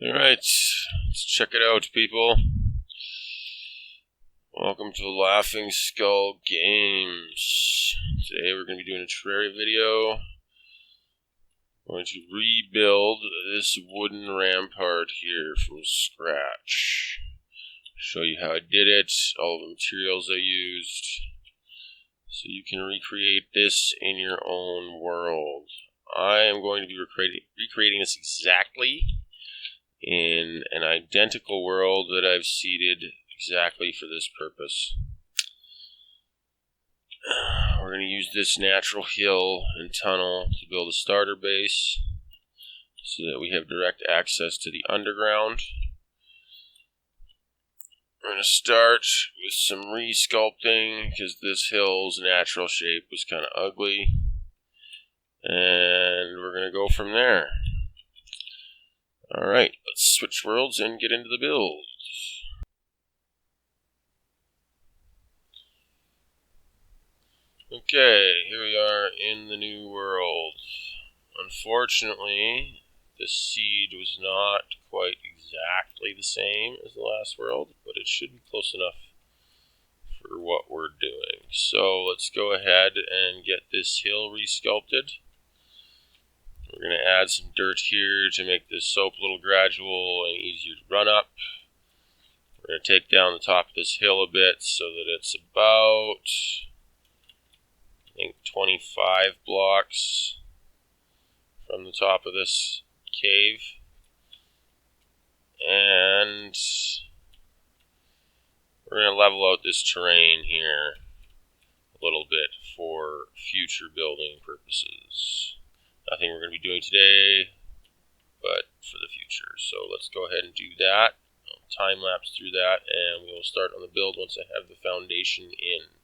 Alright, let's check it out, people. Welcome to Laughing Skull Games. Today we're going to be doing a Terraria video. I'm going to rebuild this wooden rampart here from scratch. Show you how I did it, all the materials I used, so you can recreate this in your own world. I am going to be recreating this exactly in an identical world that I've seeded exactly for this purpose. We're going to use this natural hill and tunnel to build a starter base so that we have direct access to the underground. We're going to start with some re-sculpting because this hill's natural shape was kind of ugly, and we're going to go from there. Alright, let's switch worlds and get into the build. Okay, here we are in the new world. Unfortunately, the seed was not quite exactly the same as the last world, but it should be close enough for what we're doing. So let's go ahead and get this hill resculpted. We're going to add some dirt here to make this slope a little gradual and easier to run up. We're going to take down the top of this hill a bit so that it's about, I think, 25 blocks from the top of this cave. And we're going to level out this terrain here a little bit for future building purposes. Nothing we're going to be doing today, but for the future. So let's go ahead and do that. I'll time lapse through that, and we will start on the build once I have the foundation in.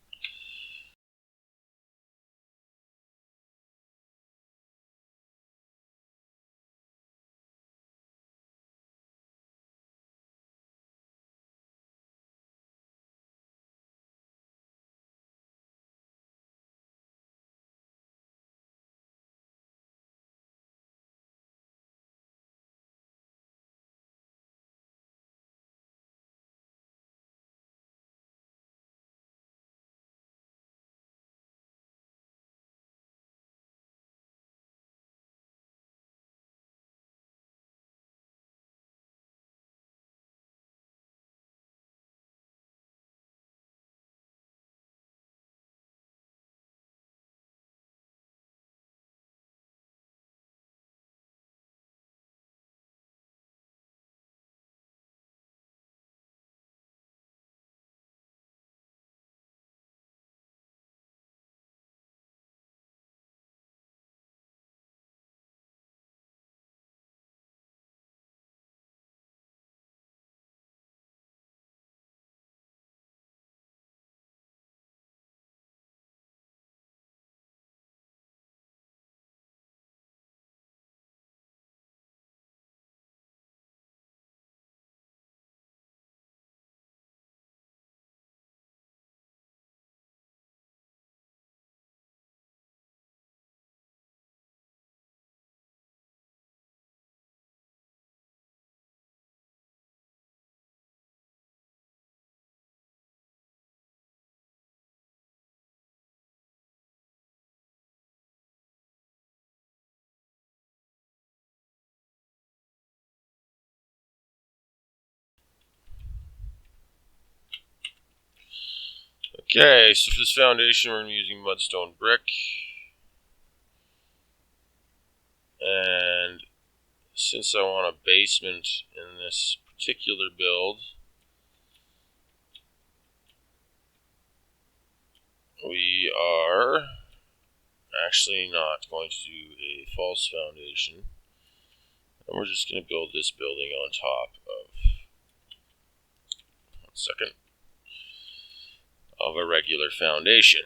Okay, so for this foundation we're going to be using mudstone brick. And since I want a basement in this particular build, we are actually not going to do a false foundation. And we're just going to build this building on top of, of a regular foundation.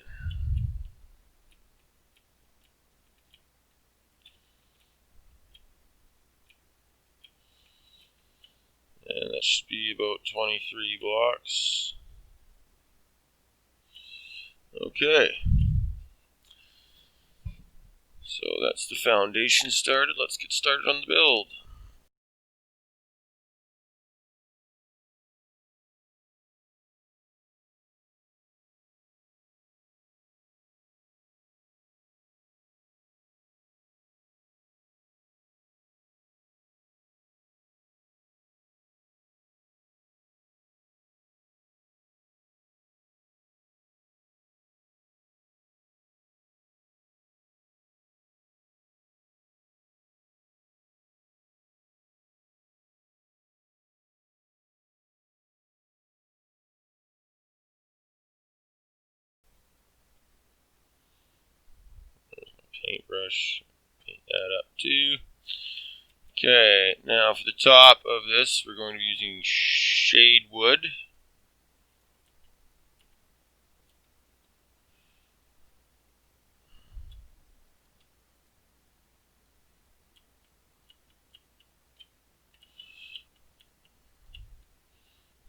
And that should be about 23 blocks. Okay. So that's the foundation started. Let's get started on the build. paintbrush. Paint that up too. Okay, now for the top of this, we're going to be using shade wood.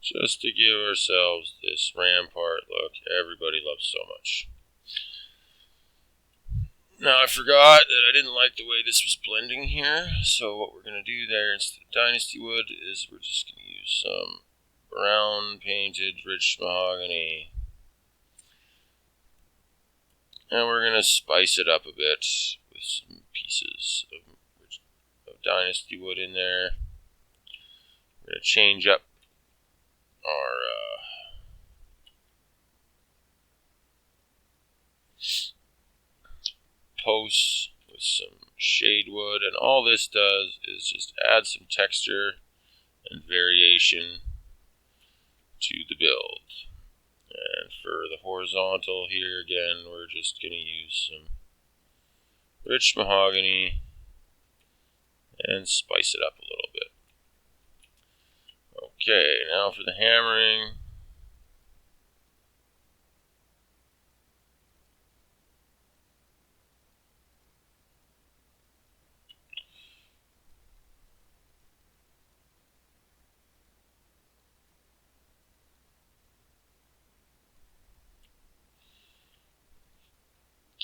Just to give ourselves this Rampart look everybody loves so much. Now I forgot that I didn't like the way this was blending here, so what we're going to do there instead of Dynasty Wood is we're just going to use some brown painted rich mahogany. And we're going to spice it up a bit with some pieces of Dynasty Wood in there. We're going to change up our posts with some shade wood, and all this does is just add some texture and variation to the build. And for the horizontal here again, we're just going to use some rich mahogany and spice it up a little bit. Okay, now for the hammering.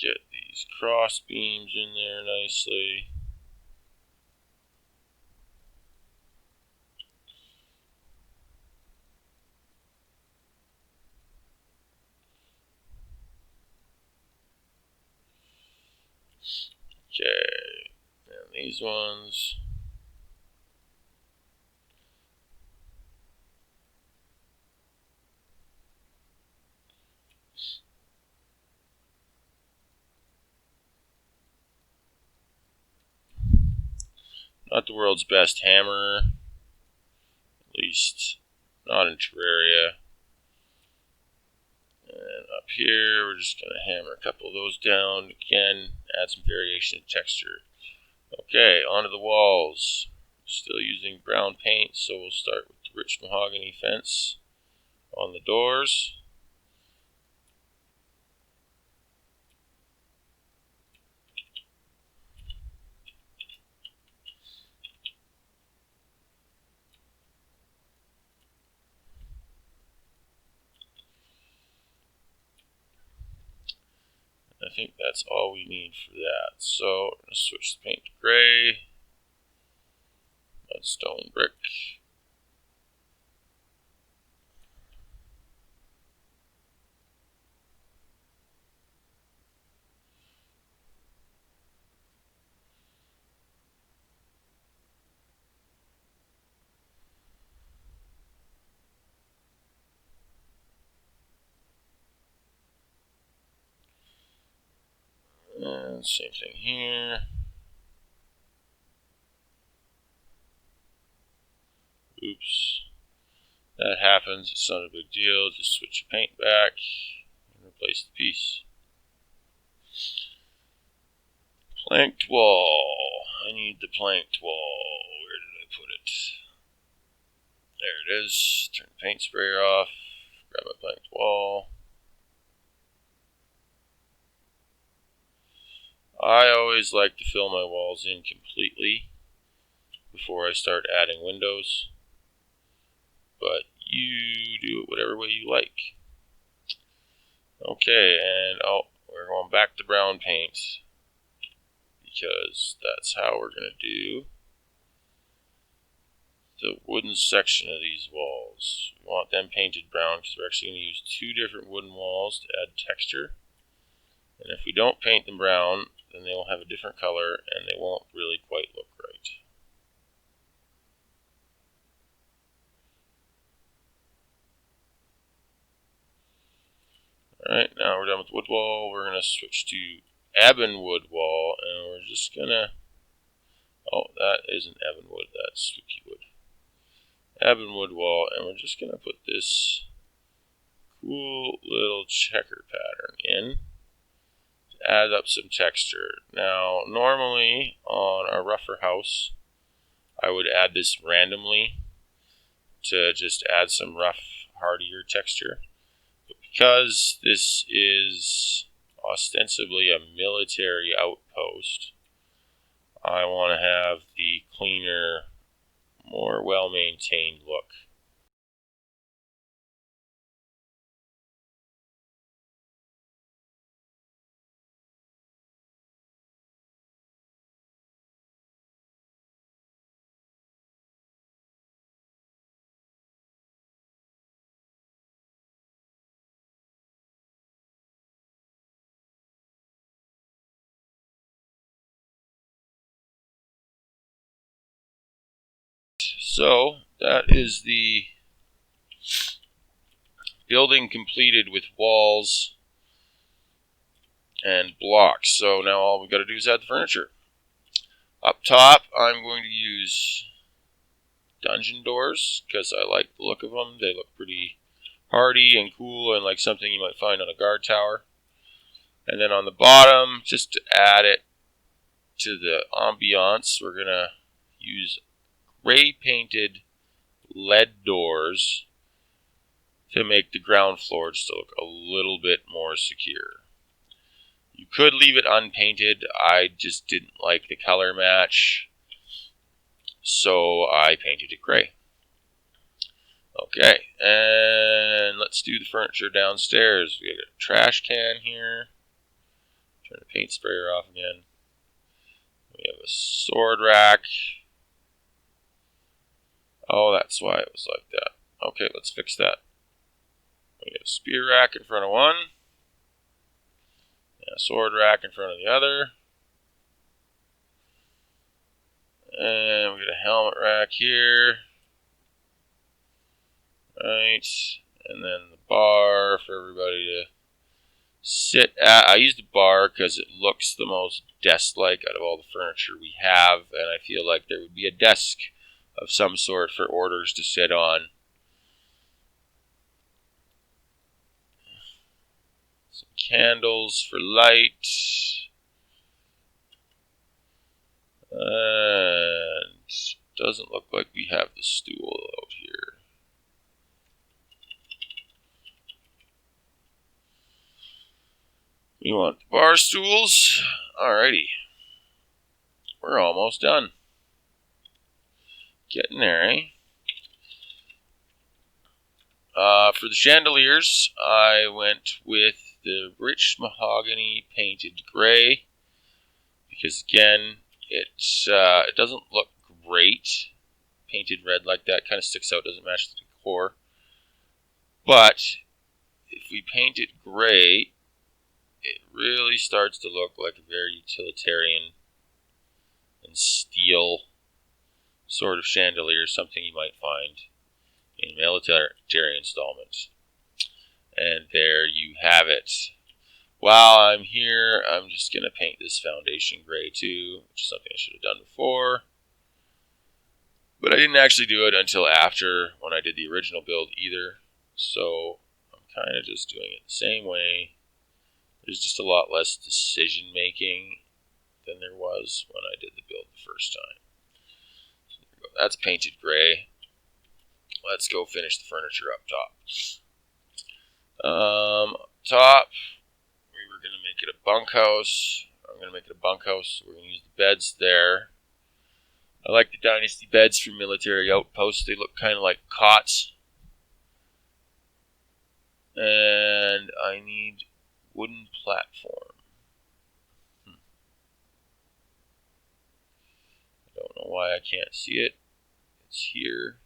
Get these cross beams in there nicely. Okay, and these ones. Not the world's best hammer, at least not in Terraria. And up here, we're just going to hammer a couple of those down. Again, add some variation in texture. Okay, onto the walls. Still using brown paint, so we'll start with the rich mahogany fence on the doors. I think that's all we need for that. So I'm going to switch the paint to gray. Mudstone brick. And same thing here. Oops. That happens, it's not a big deal. Just switch your paint back and replace the piece. Planked wall. I need the planked wall. Where did I put it? There it is. Turn the paint sprayer off. Grab my planked wall. I always like to fill my walls in completely before I start adding windows, but you do it whatever way you like. Okay, and we're going back to brown paint because that's how we're going to do the wooden section of these walls. We want them painted brown because we're actually going to use two different wooden walls to add texture. And if we don't paint them brown, then they will have a different color and they won't really quite look right. Alright, now we're done with the wood wall. We're going to switch to ebonwood wall, and we're just going to... Oh, that isn't ebonwood, that's spooky wood. Ebonwood wall, and we're just going to put this cool little checker pattern in to add up some texture. Now, normally on a rougher house, I would add this randomly to just add some rough, hardier texture. But because this is ostensibly a military outpost, I want to have the cleaner, more well-maintained look. So that is the building completed with walls and blocks. So now all we've got to do is add the furniture. Up top, I'm going to use dungeon doors because I like the look of them. They look pretty hardy and cool and like something you might find on a guard tower. And then on the bottom, just to add it to the ambiance, we're going to use gray painted lead doors to make the ground floor just look a little bit more secure. You could leave it unpainted. I just didn't like the color match, so I painted it gray. Okay, and let's do the furniture downstairs. We got a trash can here. Turn the paint sprayer off again. We have a sword rack. Oh, that's why it was like that. Okay, let's fix that. We have a spear rack in front of one. And a sword rack in front of the other. And we got a helmet rack here. Right. And then the bar for everybody to sit at. I use the bar because it looks the most desk-like out of all the furniture we have. And I feel like there would be a desk of some sort for orders to sit on. Some candles for light. And doesn't look like we have the stool out here. We want the bar stools. Alrighty. We're almost done. Getting there, eh? For the chandeliers, I went with the rich mahogany painted gray. Because again, it doesn't look great painted red like that. Kind of sticks out, doesn't match the decor. But if we paint it gray, it really starts to look like a very utilitarian and steel sort of chandelier, something you might find in military installments. And there you have it. While I'm here, I'm just going to paint this foundation gray too, which is something I should have done before. But I didn't actually do it until after, when I did the original build either. So I'm kind of just doing it the same way. There's just a lot less decision making than there was when I did the build the first time. So there we go. That's painted gray. Let's go finish the furniture up top. Top, we were going to make it a bunkhouse. I'm going to make it a bunkhouse. So we're going to use the beds there. I like the Dynasty beds from military outposts. They look kind of like cots. And I need wooden platform. I don't know why I can't see it. It's here.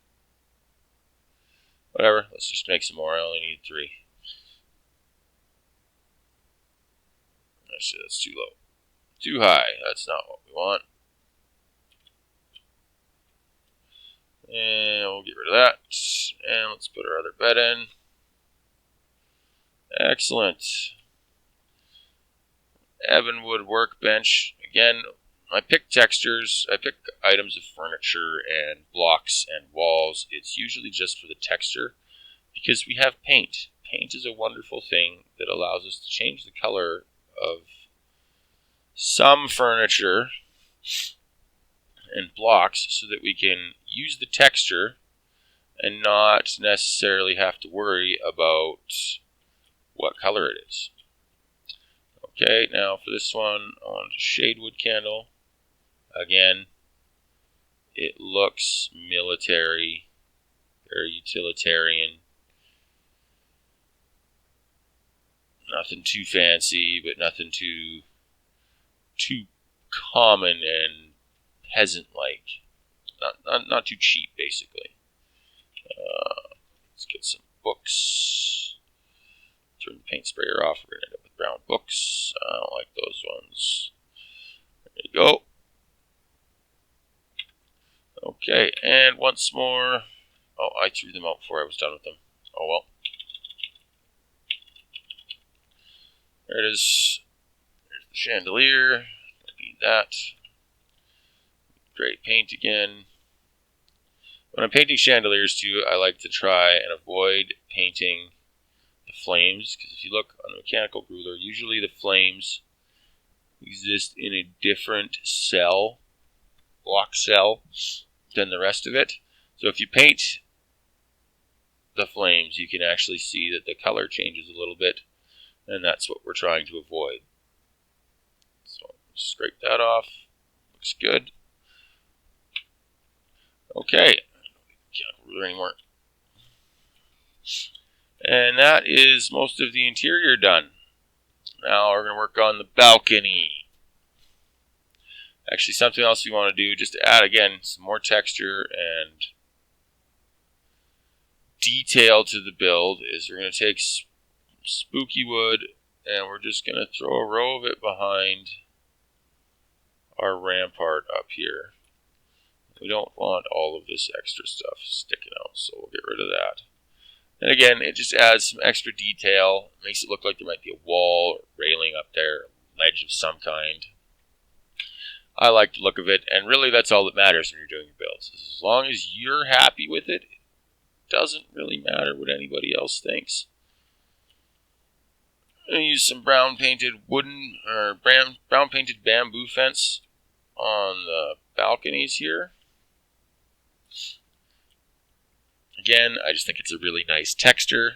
Whatever, let's just make some more. I only need 3. Actually, that's too low. Too high. That's not what we want. And we'll get rid of that. And let's put our other bed in. Excellent. Ebonwood workbench. Again, I pick textures. I pick items of furniture and blocks and walls. It's usually just for the texture because we have paint. Paint is a wonderful thing that allows us to change the color of some furniture and blocks so that we can use the texture and not necessarily have to worry about what color it is. Okay, now for this one, I want a shade wood candle. Again, it looks military, very utilitarian. Nothing too fancy, but nothing too common and peasant-like. Not too cheap, basically. Let's get some books. Turn the paint sprayer off. We're going to end up with brown books. I don't like those ones. There you go. Okay, and once more. Oh, I threw them out before I was done with them. Oh well. There it is. There's the chandelier. Don't need that. Great paint again. When I'm painting chandeliers too, I like to try and avoid painting the flames, because if you look on the mechanical ruler, usually the flames exist in a different cell, block cell, than the rest of it. So if you paint the flames, you can actually see that the color changes a little bit, and that's what we're trying to avoid. So scrape that off. Looks good. Okay. Can't ruler anymore. And that is most of the interior done. Now we're going to work on the balcony. Actually, something else we want to do, just to add, again, some more texture and detail to the build, is we're going to take spooky wood and we're just going to throw a row of it behind our rampart up here. We don't want all of this extra stuff sticking out, so we'll get rid of that. And again, it just adds some extra detail, makes it look like there might be a wall or railing up there, a ledge of some kind. I like the look of it, and really that's all that matters when you're doing your builds. As long as you're happy with it, it doesn't really matter what anybody else thinks. I'm going to use some brown painted brown painted bamboo fence on the balconies here. Again, I just think it's a really nice texture,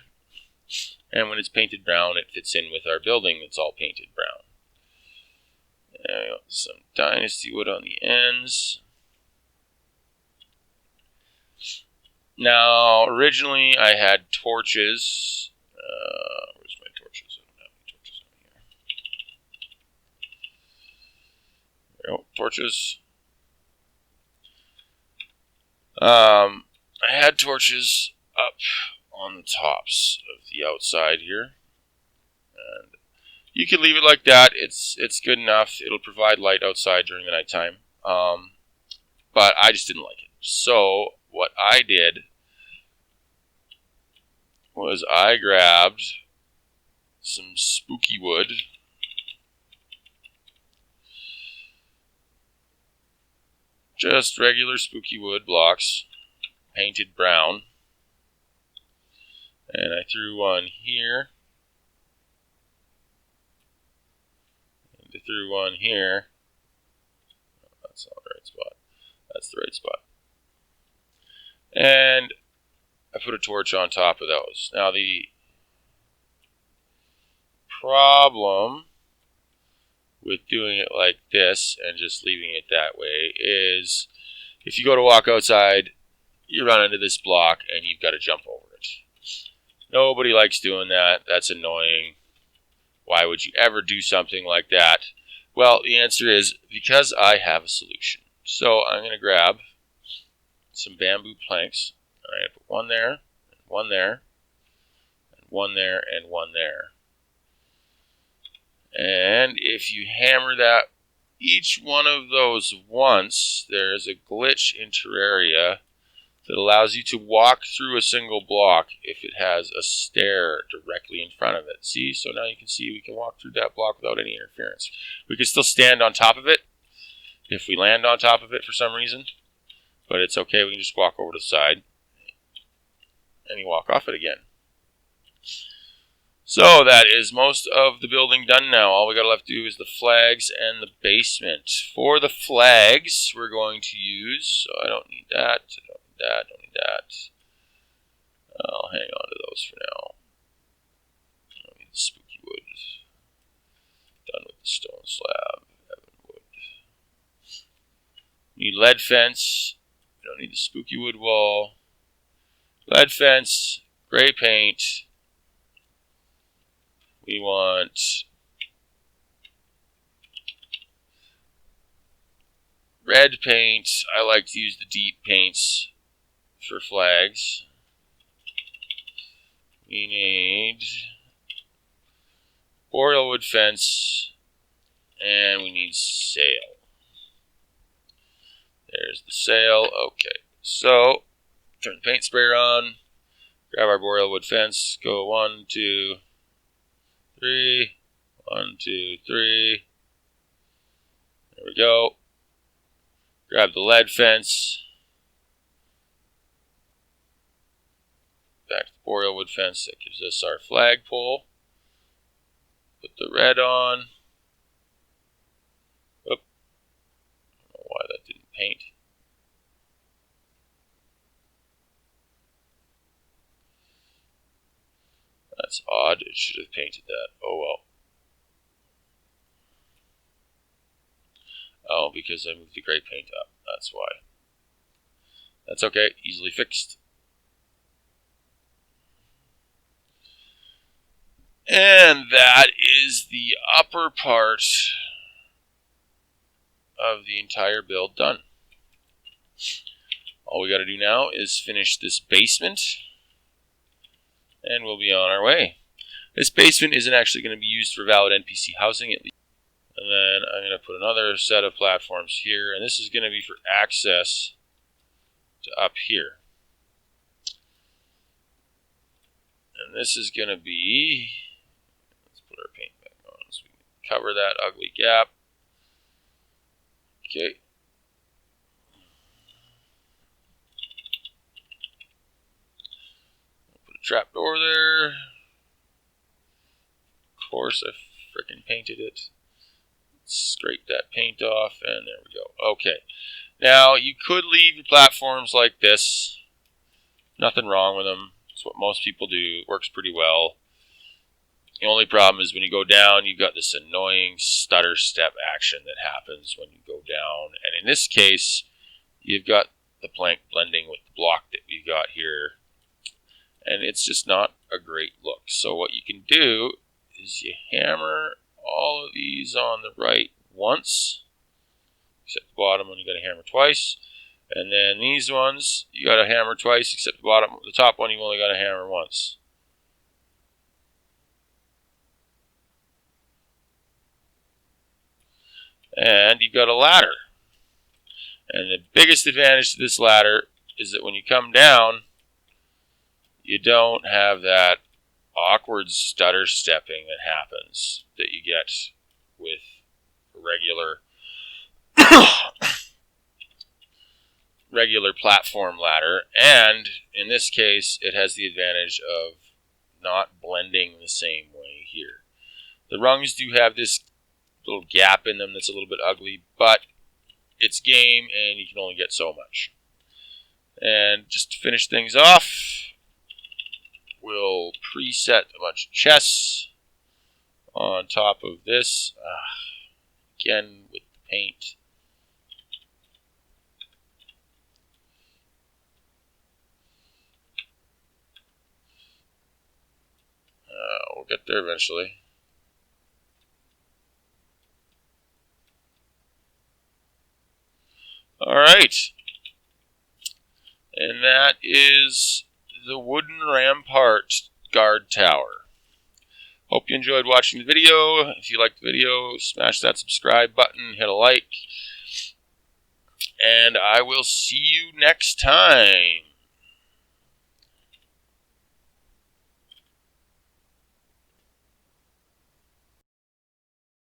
and when it's painted brown, it fits in with our building that's all painted brown. Some dynasty wood on the ends. Now, originally I had torches. Where's my torches? I don't have any torches on here. There we go, torches. I had torches up on the tops of the outside here, and you can leave it like that. It's good enough. It'll provide light outside during the nighttime. But I just didn't like it. So what I did was I grabbed some spooky wood, just regular spooky wood blocks, painted brown, and I threw one here, and I threw one here. Oh, that's not the right spot. That's the right spot. And I put a torch on top of those. Now the problem with doing it like this and just leaving it that way is if you go to walk outside, you run into this block and you've got to jump over it. Nobody likes doing that. That's annoying. Why would you ever do something like that? Well, the answer is because I have a solution. So I'm going to grab some bamboo planks. I'm going to put one there, and one there, and one there, and one there. And if you hammer that, each one of those once, there's a glitch in Terraria that allows you to walk through a single block if it has a stair directly in front of it. See? So now you can see we can walk through that block without any interference. We can still stand on top of it if we land on top of it for some reason, but it's okay. We can just walk over to the side and you walk off it again. So that is most of the building done now. All we got left to do is the flags and the basement. For the flags, we're going to use, so I don't need that, don't need that. I'll hang on to those for now. I don't need the spooky wood. Done with the stone slab. Wood. Need lead fence. We don't need the spooky wood wall. Lead fence, gray paint. We want red paint. I like to use the deep paints for flags. We need boreal wood fence, and we need sail. There's the sail. Okay, so turn the paint sprayer on, grab our boreal wood fence, go 1, 2, 3, 1, 2, 3. There we go. Grab the lead fence. Back to the boreal wood fence. That gives us our flagpole. Put the red on. Oop. I don't know why that didn't paint. That's odd. It should have painted that. Oh well. Oh, because I moved the gray paint up. That's why. That's okay. Easily fixed. And that is the upper part of the entire build done. All we got to do now is finish this basement, and we'll be on our way. This basement isn't actually going to be used for valid NPC housing, at least. And then I'm going to put another set of platforms here, and this is going to be for access to up here. And this is going to be, let's put our paint back on so we can cover that ugly gap. Okay. Put a trapdoor there. Of course, I frickin' painted it. Scrape that paint off, and there we go. Okay. Now, you could leave your platforms like this. Nothing wrong with them. It's what most people do. It works pretty well. The only problem is when you go down, you've got this annoying stutter step action that happens when you go down. And in this case, you've got the plank blending with the block that we got here. And it's just not a great look. So what you can do is you hammer all of these on the right once, except the bottom one you got to hammer twice, and then these ones you got to hammer twice, except the top one you only got to hammer once. And you've got a ladder, and the biggest advantage to this ladder is that when you come down, you don't have that awkward stutter stepping that happens that you get with a regular platform ladder. And in this case, it has the advantage of not blending the same way here. The rungs do have this little gap in them that's a little bit ugly, but it's game and you can only get so much. And just to finish things off, we'll preset a bunch of chests on top of this. Again, with the paint. We'll get there eventually. Alright. And that is the wooden Rampart guard tower. Hope you enjoyed watching the video. If you liked the video, smash that subscribe button, hit a like, and I will see you next time.